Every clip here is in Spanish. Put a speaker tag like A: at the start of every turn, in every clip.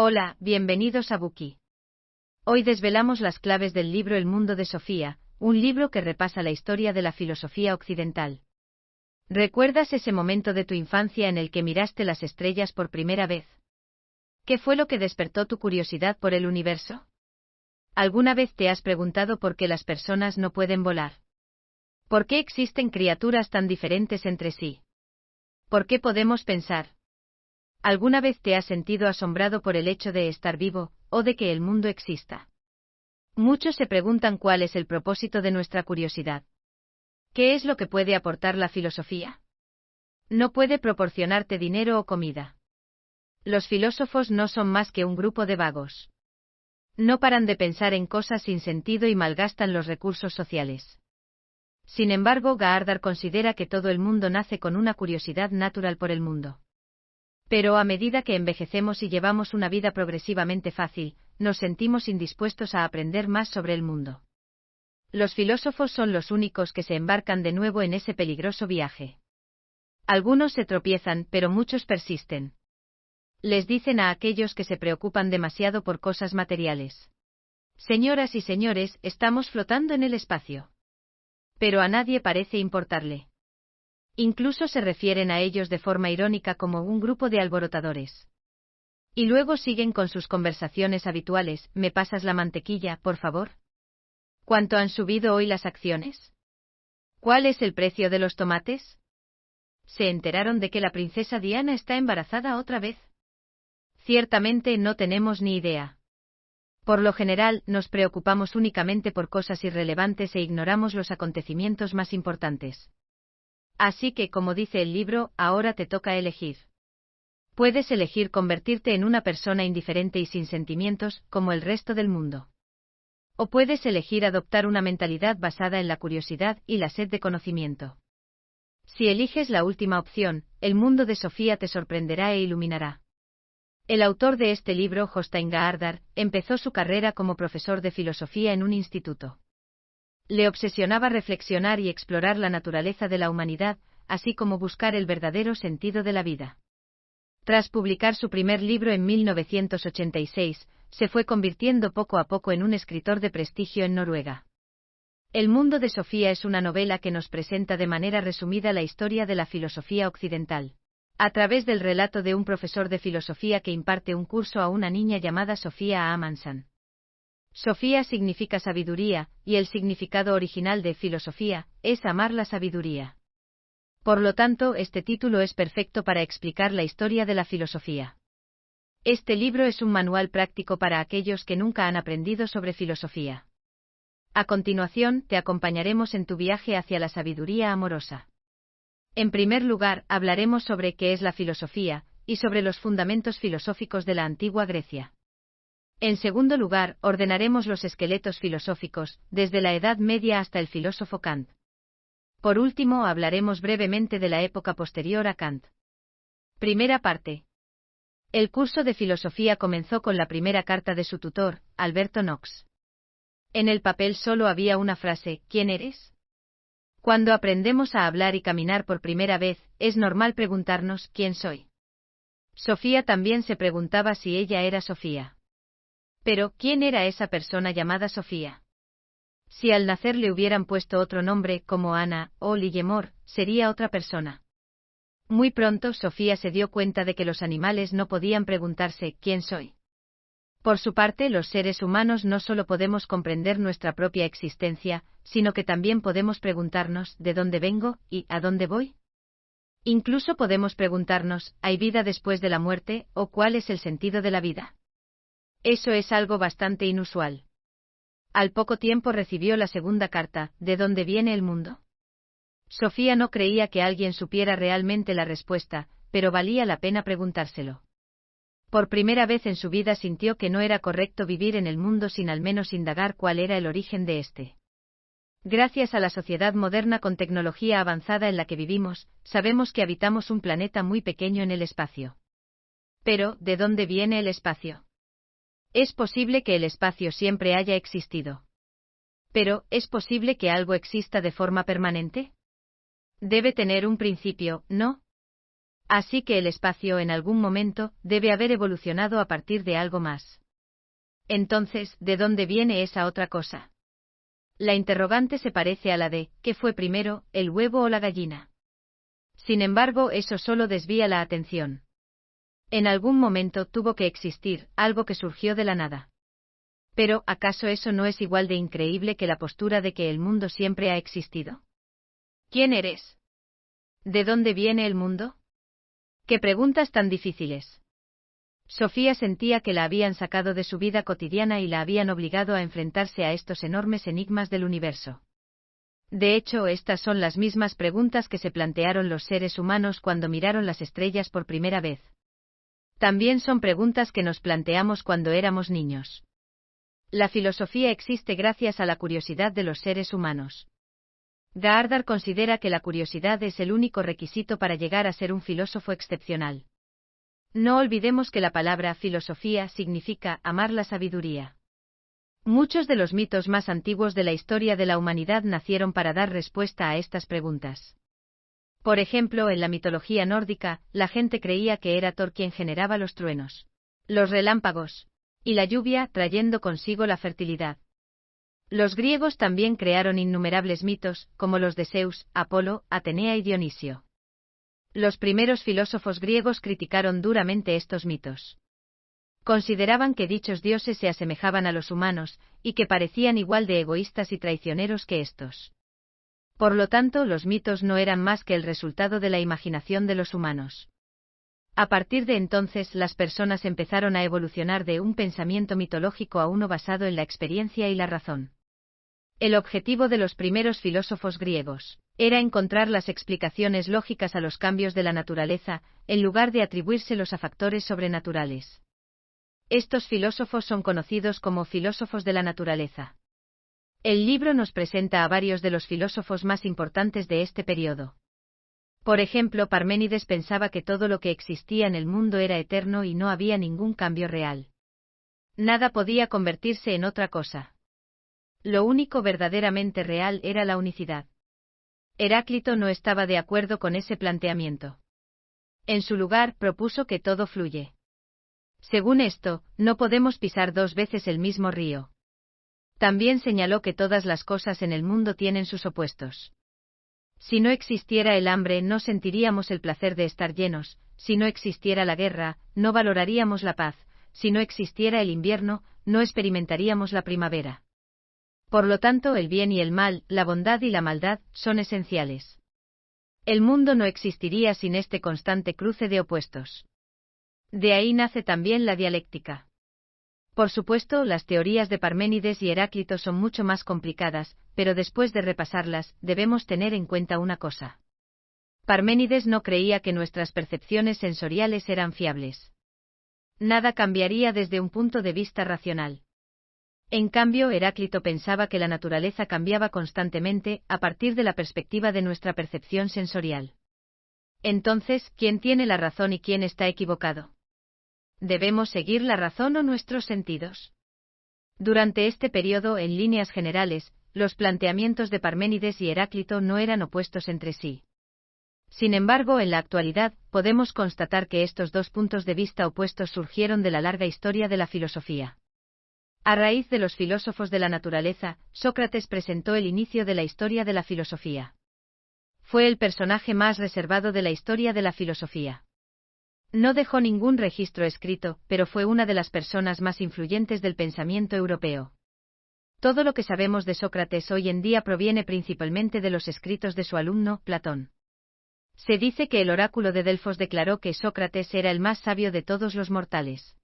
A: Hola, bienvenidos a Buki. Hoy desvelamos las claves del libro El mundo de Sofía, un libro que repasa la historia de la filosofía occidental. ¿Recuerdas ese momento de tu infancia en el que miraste las estrellas por primera vez? ¿Qué fue lo que despertó tu curiosidad por el universo? ¿Alguna vez te has preguntado por qué las personas no pueden volar? ¿Por qué existen criaturas tan diferentes entre sí? ¿Por qué podemos pensar? ¿Alguna vez te has sentido asombrado por el hecho de estar vivo, o de que el mundo exista? Muchos se preguntan cuál es el propósito de nuestra curiosidad. ¿Qué es lo que puede aportar la filosofía? No puede proporcionarte dinero o comida. Los filósofos no son más que un grupo de vagos. No paran de pensar en cosas sin sentido y malgastan los recursos sociales. Sin embargo, Gaardar considera que todo el mundo nace con una curiosidad natural por el mundo. Pero a medida que envejecemos y llevamos una vida progresivamente fácil, nos sentimos indispuestos a aprender más sobre el mundo. Los filósofos son los únicos que se embarcan de nuevo en ese peligroso viaje. Algunos se tropiezan, pero muchos persisten. Les dicen a aquellos que se preocupan demasiado por cosas materiales: señoras y señores, estamos flotando en el espacio. Pero a nadie parece importarle. Incluso se refieren a ellos de forma irónica como un grupo de alborotadores. Y luego siguen con sus conversaciones habituales: ¿me pasas la mantequilla, por favor? ¿Cuánto han subido hoy las acciones? ¿Cuál es el precio de los tomates? ¿Se enteraron de que la princesa Diana está embarazada otra vez? Ciertamente no tenemos ni idea. Por lo general, nos preocupamos únicamente por cosas irrelevantes e ignoramos los acontecimientos más importantes. Así que, como dice el libro, ahora te toca elegir. Puedes elegir convertirte en una persona indiferente y sin sentimientos, como el resto del mundo. O puedes elegir adoptar una mentalidad basada en la curiosidad y la sed de conocimiento. Si eliges la última opción, el mundo de Sofía te sorprenderá e iluminará. El autor de este libro, Jostein Gaardar, empezó su carrera como profesor de filosofía en un instituto. Le obsesionaba reflexionar y explorar la naturaleza de la humanidad, así como buscar el verdadero sentido de la vida. Tras publicar su primer libro en 1986, se fue convirtiendo poco a poco en un escritor de prestigio en Noruega. El mundo de Sofía es una novela que nos presenta de manera resumida la historia de la filosofía occidental, a través del relato de un profesor de filosofía que imparte un curso a una niña llamada Sofía Amundsen. Sofía significa sabiduría, y el significado original de filosofía es amar la sabiduría. Por lo tanto, este título es perfecto para explicar la historia de la filosofía. Este libro es un manual práctico para aquellos que nunca han aprendido sobre filosofía. A continuación, te acompañaremos en tu viaje hacia la sabiduría amorosa. En primer lugar, hablaremos sobre qué es la filosofía, y sobre los fundamentos filosóficos de la antigua Grecia. En segundo lugar, ordenaremos los esqueletos filosóficos, desde la Edad Media hasta el filósofo Kant. Por último, hablaremos brevemente de la época posterior a Kant. Primera parte. El curso de filosofía comenzó con la primera carta de su tutor, Alberto Knox. En el papel solo había una frase: ¿quién eres? Cuando aprendemos a hablar y caminar por primera vez, es normal preguntarnos: ¿quién soy? Sofía también se preguntaba si ella era Sofía. Pero, ¿quién era esa persona llamada Sofía? Si al nacer le hubieran puesto otro nombre, como Ana o Ligemor, sería otra persona. Muy pronto Sofía se dio cuenta de que los animales no podían preguntarse: ¿quién soy? Por su parte, los seres humanos no solo podemos comprender nuestra propia existencia, sino que también podemos preguntarnos: ¿de dónde vengo y a dónde voy? Incluso podemos preguntarnos: ¿hay vida después de la muerte, o cuál es el sentido de la vida? Eso es algo bastante inusual. Al poco tiempo recibió la segunda carta: ¿de dónde viene el mundo? Sofía no creía que alguien supiera realmente la respuesta, pero valía la pena preguntárselo. Por primera vez en su vida sintió que no era correcto vivir en el mundo sin al menos indagar cuál era el origen de este. Gracias a la sociedad moderna con tecnología avanzada en la que vivimos, sabemos que habitamos un planeta muy pequeño en el espacio. Pero, ¿de dónde viene el espacio? Es posible que el espacio siempre haya existido. Pero, ¿es posible que algo exista de forma permanente? Debe tener un principio, ¿no? Así que el espacio en algún momento debe haber evolucionado a partir de algo más. Entonces, ¿de dónde viene esa otra cosa? La interrogante se parece a la de ¿qué fue primero, el huevo o la gallina? Sin embargo, eso solo desvía la atención. En algún momento tuvo que existir algo que surgió de la nada. Pero, ¿acaso eso no es igual de increíble que la postura de que el mundo siempre ha existido? ¿Quién eres? ¿De dónde viene el mundo? ¿Qué preguntas tan difíciles? Sofía sentía que la habían sacado de su vida cotidiana y la habían obligado a enfrentarse a estos enormes enigmas del universo. De hecho, estas son las mismas preguntas que se plantearon los seres humanos cuando miraron las estrellas por primera vez. También son preguntas que nos planteamos cuando éramos niños. La filosofía existe gracias a la curiosidad de los seres humanos. Gaardar considera que la curiosidad es el único requisito para llegar a ser un filósofo excepcional. No olvidemos que la palabra filosofía significa amar la sabiduría. Muchos de los mitos más antiguos de la historia de la humanidad nacieron para dar respuesta a estas preguntas. Por ejemplo, en la mitología nórdica, la gente creía que era Thor quien generaba los truenos, los relámpagos y la lluvia, trayendo consigo la fertilidad. Los griegos también crearon innumerables mitos, como los de Zeus, Apolo, Atenea y Dionisio. Los primeros filósofos griegos criticaron duramente estos mitos. Consideraban que dichos dioses se asemejaban a los humanos, y que parecían igual de egoístas y traicioneros que estos. Por lo tanto, los mitos no eran más que el resultado de la imaginación de los humanos. A partir de entonces, las personas empezaron a evolucionar de un pensamiento mitológico a uno basado en la experiencia y la razón. El objetivo de los primeros filósofos griegos era encontrar las explicaciones lógicas a los cambios de la naturaleza, en lugar de atribuírselos a factores sobrenaturales. Estos filósofos son conocidos como filósofos de la naturaleza. El libro nos presenta a varios de los filósofos más importantes de este periodo. Por ejemplo, Parménides pensaba que todo lo que existía en el mundo era eterno y no había ningún cambio real. Nada podía convertirse en otra cosa. Lo único verdaderamente real era la unicidad. Heráclito no estaba de acuerdo con ese planteamiento. En su lugar, propuso que todo fluye. Según esto, no podemos pisar dos veces el mismo río. También señaló que todas las cosas en el mundo tienen sus opuestos. Si no existiera el hambre, no sentiríamos el placer de estar llenos; si no existiera la guerra, no valoraríamos la paz; si no existiera el invierno, no experimentaríamos la primavera. Por lo tanto, el bien y el mal, la bondad y la maldad, son esenciales. El mundo no existiría sin este constante cruce de opuestos. De ahí nace también la dialéctica. Por supuesto, las teorías de Parménides y Heráclito son mucho más complicadas, pero después de repasarlas, debemos tener en cuenta una cosa. Parménides no creía que nuestras percepciones sensoriales eran fiables. Nada cambiaría desde un punto de vista racional. En cambio, Heráclito pensaba que la naturaleza cambiaba constantemente, a partir de la perspectiva de nuestra percepción sensorial. Entonces, ¿quién tiene la razón y quién está equivocado? ¿Debemos seguir la razón o nuestros sentidos? Durante este periodo, en líneas generales, los planteamientos de Parménides y Heráclito no eran opuestos entre sí. Sin embargo, en la actualidad, podemos constatar que estos dos puntos de vista opuestos surgieron de la larga historia de la filosofía. A raíz de los filósofos de la naturaleza, Sócrates presentó el inicio de la historia de la filosofía. Fue el personaje más reservado de la historia de la filosofía. No dejó ningún registro escrito, pero fue una de las personas más influyentes del pensamiento europeo. Todo lo que sabemos de Sócrates hoy en día proviene principalmente de los escritos de su alumno, Platón. Se dice que el oráculo de Delfos declaró que Sócrates era el más sabio de todos los mortales.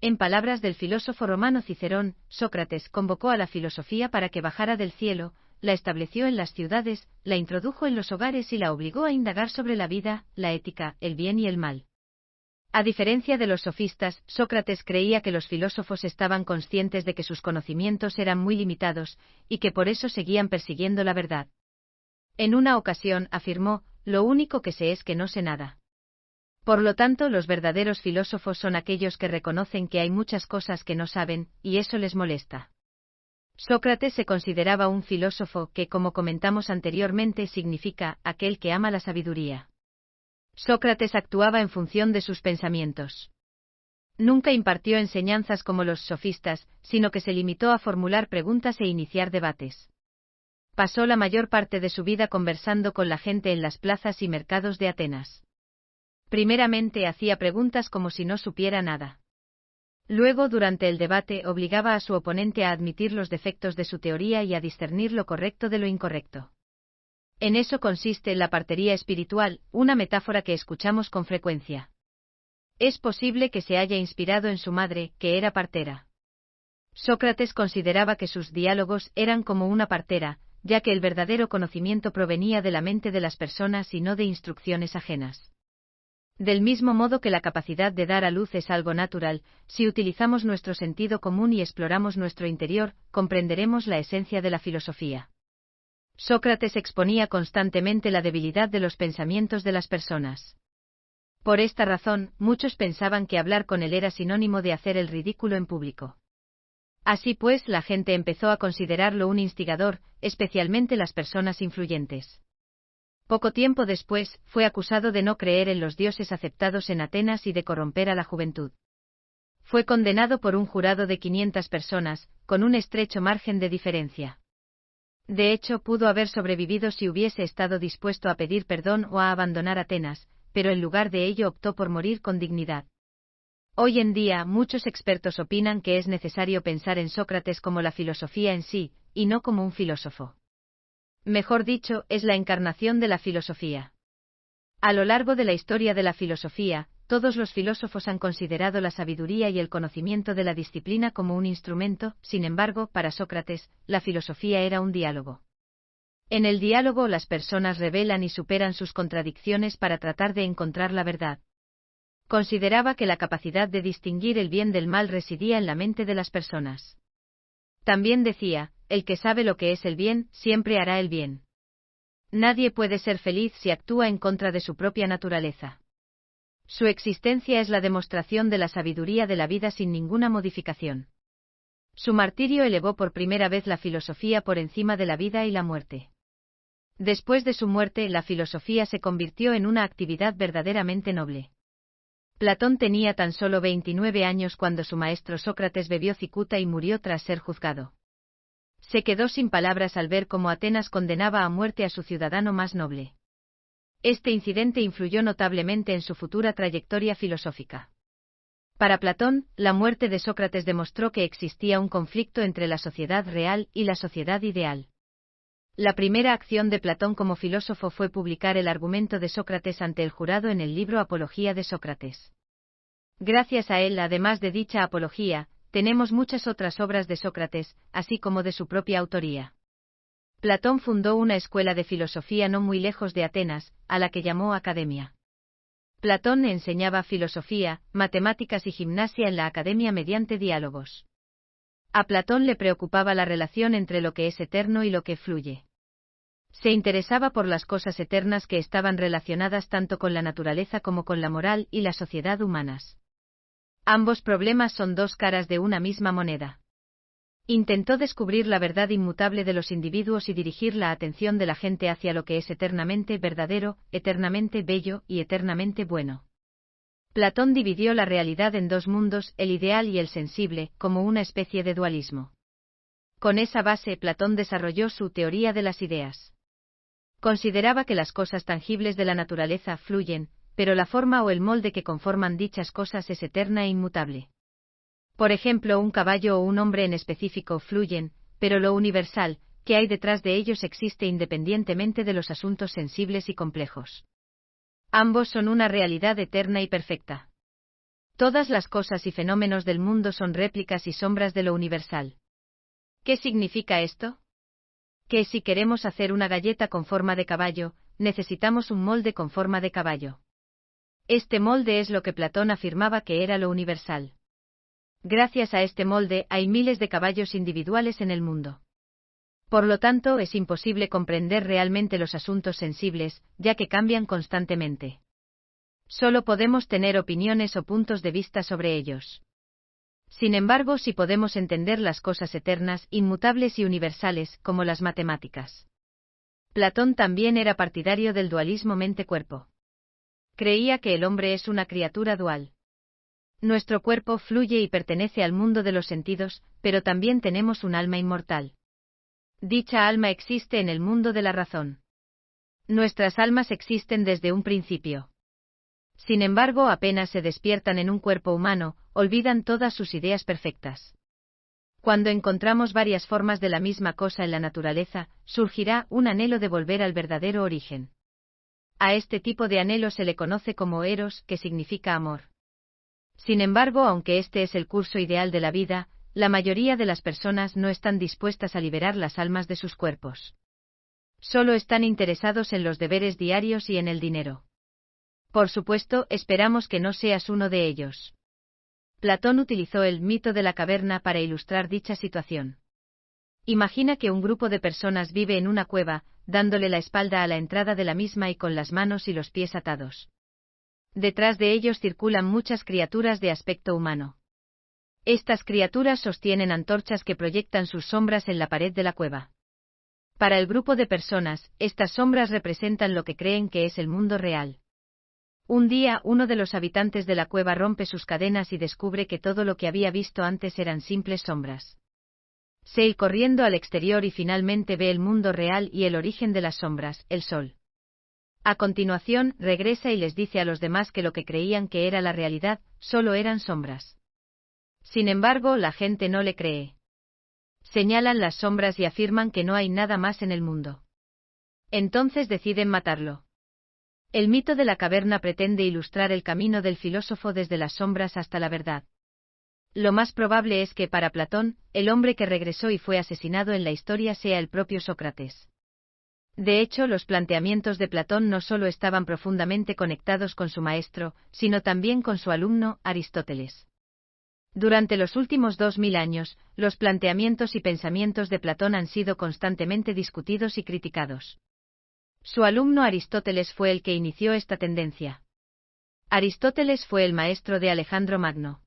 A: En palabras del filósofo romano Cicerón, Sócrates convocó a la filosofía para que bajara del cielo, la estableció en las ciudades, la introdujo en los hogares y la obligó a indagar sobre la vida, la ética, el bien y el mal. A diferencia de los sofistas, Sócrates creía que los filósofos estaban conscientes de que sus conocimientos eran muy limitados, y que por eso seguían persiguiendo la verdad. En una ocasión afirmó: «Lo único que sé es que no sé nada». Por lo tanto, los verdaderos filósofos son aquellos que reconocen que hay muchas cosas que no saben, y eso les molesta. Sócrates se consideraba un filósofo que, como comentamos anteriormente, significa aquel que ama la sabiduría. Sócrates actuaba en función de sus pensamientos. Nunca impartió enseñanzas como los sofistas, sino que se limitó a formular preguntas e iniciar debates. Pasó la mayor parte de su vida conversando con la gente en las plazas y mercados de Atenas. Primeramente hacía preguntas como si no supiera nada. Luego, durante el debate, obligaba a su oponente a admitir los defectos de su teoría y a discernir lo correcto de lo incorrecto. En eso consiste la partería espiritual, una metáfora que escuchamos con frecuencia. Es posible que se haya inspirado en su madre, que era partera. Sócrates consideraba que sus diálogos eran como una partera, ya que el verdadero conocimiento provenía de la mente de las personas y no de instrucciones ajenas. Del mismo modo que la capacidad de dar a luz es algo natural, si utilizamos nuestro sentido común y exploramos nuestro interior, comprenderemos la esencia de la filosofía. Sócrates exponía constantemente la debilidad de los pensamientos de las personas. Por esta razón, muchos pensaban que hablar con él era sinónimo de hacer el ridículo en público. Así pues, la gente empezó a considerarlo un instigador, especialmente las personas influyentes. Poco tiempo después, fue acusado de no creer en los dioses aceptados en Atenas y de corromper a la juventud. Fue condenado por un jurado de 500 personas, con un estrecho margen de diferencia. De hecho, pudo haber sobrevivido si hubiese estado dispuesto a pedir perdón o a abandonar Atenas, pero en lugar de ello optó por morir con dignidad. Hoy en día, muchos expertos opinan que es necesario pensar en Sócrates como la filosofía en sí, y no como un filósofo. Mejor dicho, es la encarnación de la filosofía. A lo largo de la historia de la filosofía, todos los filósofos han considerado la sabiduría y el conocimiento de la disciplina como un instrumento, sin embargo, para Sócrates, la filosofía era un diálogo. En el diálogo las personas revelan y superan sus contradicciones para tratar de encontrar la verdad. Consideraba que la capacidad de distinguir el bien del mal residía en la mente de las personas. También decía, el que sabe lo que es el bien, siempre hará el bien. Nadie puede ser feliz si actúa en contra de su propia naturaleza. Su existencia es la demostración de la sabiduría de la vida sin ninguna modificación. Su martirio elevó por primera vez la filosofía por encima de la vida y la muerte. Después de su muerte, la filosofía se convirtió en una actividad verdaderamente noble. Platón tenía tan solo 29 años cuando su maestro Sócrates bebió cicuta y murió tras ser juzgado. Se quedó sin palabras al ver cómo Atenas condenaba a muerte a su ciudadano más noble. Este incidente influyó notablemente en su futura trayectoria filosófica. Para Platón, la muerte de Sócrates demostró que existía un conflicto entre la sociedad real y la sociedad ideal. La primera acción de Platón como filósofo fue publicar el argumento de Sócrates ante el jurado en el libro Apología de Sócrates. Gracias a él, además de dicha apología, tenemos muchas otras obras de Sócrates, así como de su propia autoría. Platón fundó una escuela de filosofía no muy lejos de Atenas, a la que llamó Academia. Platón enseñaba filosofía, matemáticas y gimnasia en la academia mediante diálogos. A Platón le preocupaba la relación entre lo que es eterno y lo que fluye. Se interesaba por las cosas eternas que estaban relacionadas tanto con la naturaleza como con la moral y la sociedad humanas. Ambos problemas son dos caras de una misma moneda. Intentó descubrir la verdad inmutable de los individuos y dirigir la atención de la gente hacia lo que es eternamente verdadero, eternamente bello y eternamente bueno. Platón dividió la realidad en dos mundos, el ideal y el sensible, como una especie de dualismo. Con esa base, Platón desarrolló su teoría de las ideas. Consideraba que las cosas tangibles de la naturaleza fluyen, pero la forma o el molde que conforman dichas cosas es eterna e inmutable. Por ejemplo, un caballo o un hombre en específico fluyen, pero lo universal, que hay detrás de ellos existe independientemente de los asuntos sensibles y complejos. Ambos son una realidad eterna y perfecta. Todas las cosas y fenómenos del mundo son réplicas y sombras de lo universal. ¿Qué significa esto? Que si queremos hacer una galleta con forma de caballo, necesitamos un molde con forma de caballo. Este molde es lo que Platón afirmaba que era lo universal. Gracias a este molde hay miles de caballos individuales en el mundo. Por lo tanto, es imposible comprender realmente los asuntos sensibles, ya que cambian constantemente. Solo podemos tener opiniones o puntos de vista sobre ellos. Sin embargo, sí podemos entender las cosas eternas, inmutables y universales, como las matemáticas. Platón también era partidario del dualismo mente-cuerpo. Creía que el hombre es una criatura dual. Nuestro cuerpo fluye y pertenece al mundo de los sentidos, pero también tenemos un alma inmortal. Dicha alma existe en el mundo de la razón. Nuestras almas existen desde un principio. Sin embargo, apenas se despiertan en un cuerpo humano, olvidan todas sus ideas perfectas. Cuando encontramos varias formas de la misma cosa en la naturaleza, surgirá un anhelo de volver al verdadero origen. A este tipo de anhelo se le conoce como eros, que significa amor. Sin embargo, aunque este es el curso ideal de la vida, la mayoría de las personas no están dispuestas a liberar las almas de sus cuerpos. Solo están interesados en los deberes diarios y en el dinero. Por supuesto, esperamos que no seas uno de ellos. Platón utilizó el mito de la caverna para ilustrar dicha situación. Imagina que un grupo de personas vive en una cueva, dándole la espalda a la entrada de la misma y con las manos y los pies atados. Detrás de ellos circulan muchas criaturas de aspecto humano. Estas criaturas sostienen antorchas que proyectan sus sombras en la pared de la cueva. Para el grupo de personas, estas sombras representan lo que creen que es el mundo real. Un día, uno de los habitantes de la cueva rompe sus cadenas y descubre que todo lo que había visto antes eran simples sombras. Se ir corriendo al exterior y finalmente ve el mundo real y el origen de las sombras, el sol. A continuación, regresa y les dice a los demás que lo que creían que era la realidad, solo eran sombras. Sin embargo, la gente no le cree. Señalan las sombras y afirman que no hay nada más en el mundo. Entonces deciden matarlo. El mito de la caverna pretende ilustrar el camino del filósofo desde las sombras hasta la verdad. Lo más probable es que para Platón, el hombre que regresó y fue asesinado en la historia sea el propio Sócrates. De hecho, los planteamientos de Platón no solo estaban profundamente conectados con su maestro, sino también con su alumno, Aristóteles. Durante los últimos 2000 años, los planteamientos y pensamientos de Platón han sido constantemente discutidos y criticados. Su alumno Aristóteles fue el que inició esta tendencia. Aristóteles fue el maestro de Alejandro Magno.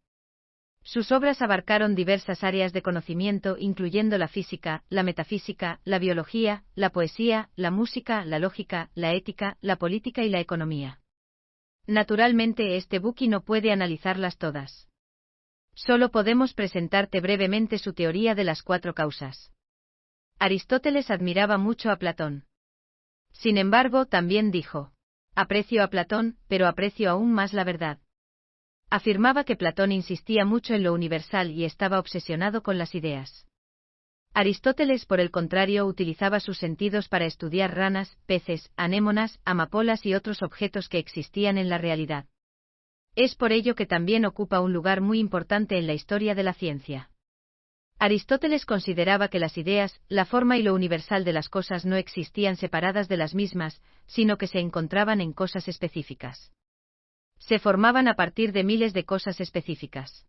A: Sus obras abarcaron diversas áreas de conocimiento, incluyendo la física, la metafísica, la biología, la poesía, la música, la lógica, la ética, la política y la economía. Naturalmente, este buki no puede analizarlas todas. Solo podemos presentarte brevemente su teoría de las 4 causas. Aristóteles admiraba mucho a Platón. Sin embargo, también dijo: aprecio a Platón, pero aprecio aún más la verdad. Afirmaba que Platón insistía mucho en lo universal y estaba obsesionado con las ideas. Aristóteles, por el contrario, utilizaba sus sentidos para estudiar ranas, peces, anémonas, amapolas y otros objetos que existían en la realidad. Es por ello que también ocupa un lugar muy importante en la historia de la ciencia. Aristóteles consideraba que las ideas, la forma y lo universal de las cosas no existían separadas de las mismas, sino que se encontraban en cosas específicas. Se formaban a partir de miles de cosas específicas.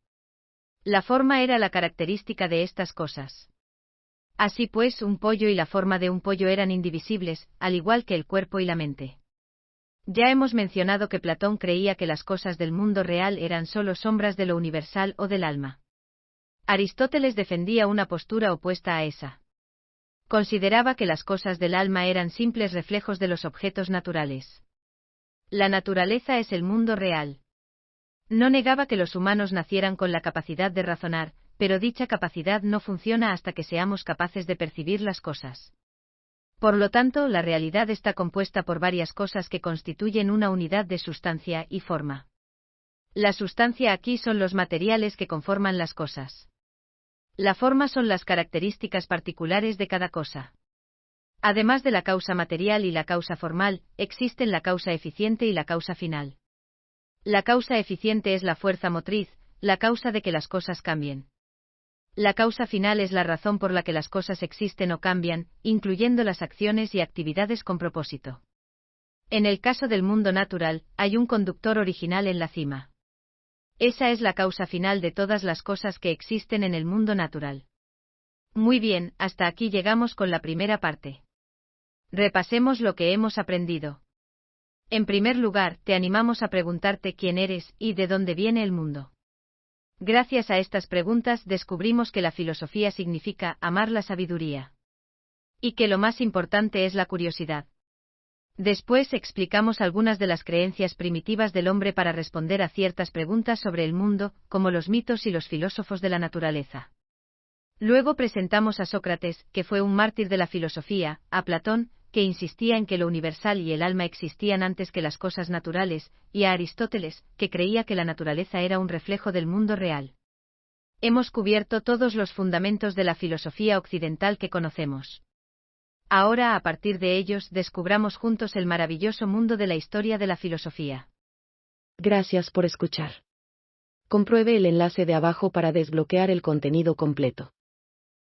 A: La forma era la característica de estas cosas. Así pues, un pollo y la forma de un pollo eran indivisibles, al igual que el cuerpo y la mente. Ya hemos mencionado que Platón creía que las cosas del mundo real eran solo sombras de lo universal o del alma. Aristóteles defendía una postura opuesta a esa. Consideraba que las cosas del alma eran simples reflejos de los objetos naturales. La naturaleza es el mundo real. No negaba que los humanos nacieran con la capacidad de razonar, pero dicha capacidad no funciona hasta que seamos capaces de percibir las cosas. Por lo tanto, la realidad está compuesta por varias cosas que constituyen una unidad de sustancia y forma. La sustancia aquí son los materiales que conforman las cosas. La forma son las características particulares de cada cosa. Además de la causa material y la causa formal, existen la causa eficiente y la causa final. La causa eficiente es la fuerza motriz, la causa de que las cosas cambien. La causa final es la razón por la que las cosas existen o cambian, incluyendo las acciones y actividades con propósito. En el caso del mundo natural, hay un conductor original en la cima. Esa es la causa final de todas las cosas que existen en el mundo natural. Muy bien, hasta aquí llegamos con la primera parte. Repasemos lo que hemos aprendido. En primer lugar, te animamos a preguntarte quién eres y de dónde viene el mundo. Gracias a estas preguntas descubrimos que la filosofía significa amar la sabiduría. Y que lo más importante es la curiosidad. Después explicamos algunas de las creencias primitivas del hombre para responder a ciertas preguntas sobre el mundo, como los mitos y los filósofos de la naturaleza. Luego presentamos a Sócrates, que fue un mártir de la filosofía, a Platón, que insistía en que lo universal y el alma existían antes que las cosas naturales, y a Aristóteles, que creía que la naturaleza era un reflejo del mundo real. Hemos cubierto todos los fundamentos de la filosofía occidental que conocemos. Ahora, a partir de ellos, descubramos juntos el maravilloso mundo de la historia de la filosofía.
B: Gracias por escuchar. Compruebe el enlace de abajo para desbloquear el contenido completo.